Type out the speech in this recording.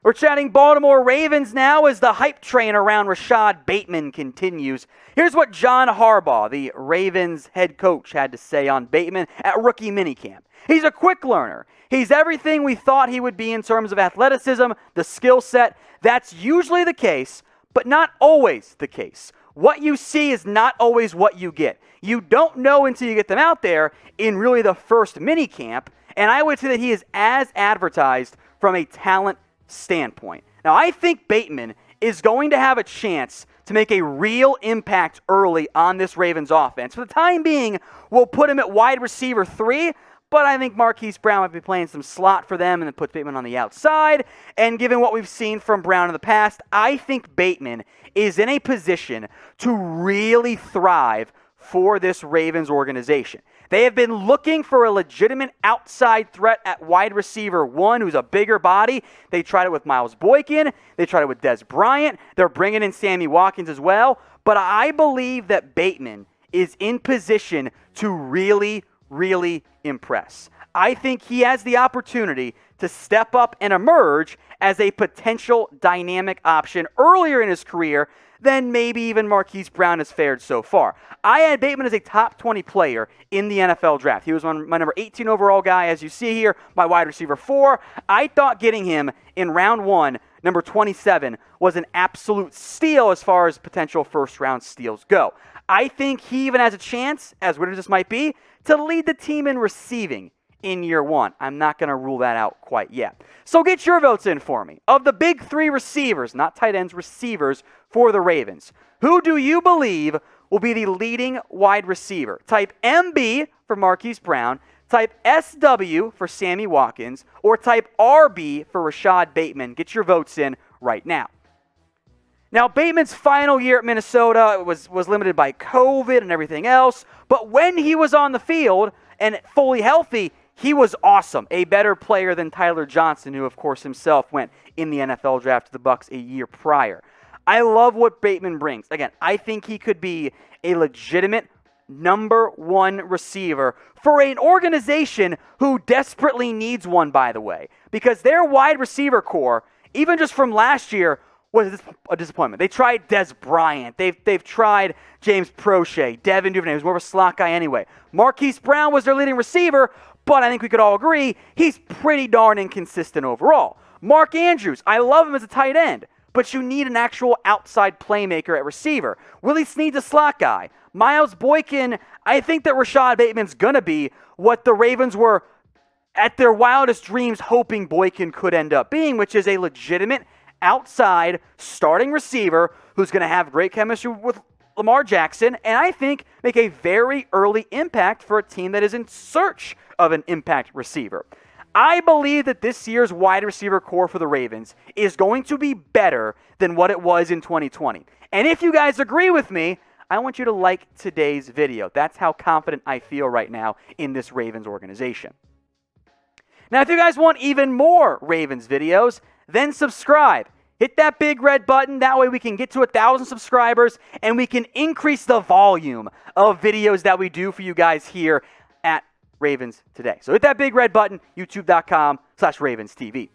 We're chatting Baltimore Ravens now as the hype train around Rashod Bateman continues. Here's what John Harbaugh, the Ravens head coach, had to say on Bateman at rookie minicamp. He's a quick learner. He's everything we thought he would be in terms of athleticism, the skill set. That's usually the case, but not always the case. What you see is not always what you get. You don't know until you get them out there in really the first minicamp, and I would say that he is as advertised from a talent standpoint. Now, I think Bateman is going to have a chance to make a real impact early on this Ravens offense. For the time being, we'll put him at wide receiver 3, but I think Marquise Brown might be playing some slot for them and then put Bateman on the outside. And given what we've seen from Brown in the past, I think Bateman is in a position to really thrive for this Ravens organization. They have been looking for a legitimate outside threat at wide receiver 1 who's a bigger body. They tried it with Miles Boykin. They tried it with Dez Bryant. They're bringing in Sammy Watkins as well. But I believe that Bateman is in position to really impress. I think he has the opportunity to step up and emerge as a potential dynamic option earlier in his career than maybe even Marquise Brown has fared so far. I had Bateman as a top 20 player in the NFL draft. He was my number 18 overall guy, as you see here, my wide receiver 4. I thought getting him in round 1, number 27, was an absolute steal as far as potential first-round steals go. I think he even has a chance, as weird as this might be, to lead the team in receiving in year 1. I'm not going to rule that out quite yet. So get your votes in for me. Of the big 3 receivers, not tight ends, receivers for the Ravens, who do you believe will be the leading wide receiver? Type MB for Marquise Brown, type SW for Sammy Watkins, or type RB for Rashod Bateman. Get your votes in right now. Now, Bateman's final year at Minnesota was limited by COVID and everything else, but when he was on the field and fully healthy, he was awesome. A better player than Tyler Johnson, who, of course, himself went in the NFL draft to the Bucs a year prior. I love what Bateman brings. Again, I think he could be a legitimate number 1 receiver for an organization who desperately needs one, by the way, because their wide receiver core, even just from last year, was a disappointment. They tried Dez Bryant. They've tried James Prochet, Devin Duvernay, who's more of a slot guy anyway. Marquise Brown was their leading receiver, but I think we could all agree he's pretty darn inconsistent overall. Mark Andrews, I love him as a tight end, but you need an actual outside playmaker at receiver. Willie Snead's a slot guy. Miles Boykin, I think that Rashod Bateman's going to be what the Ravens were at their wildest dreams hoping Boykin could end up being, which is a legitimate outside starting receiver who's going to have great chemistry with Lamar Jackson, and I think make a very early impact for a team that is in search of an impact receiver. I believe that this year's wide receiver core for the Ravens is going to be better than what it was in 2020. And if you guys agree with me, I want you to like today's video. That's how confident I feel right now in this Ravens organization. Now, if you guys want even more Ravens videos, then subscribe. Hit that big red button. That way we can get to 1,000 subscribers and we can increase the volume of videos that we do for you guys here at Ravens Today. So hit that big red button, youtube.com/RavensTV.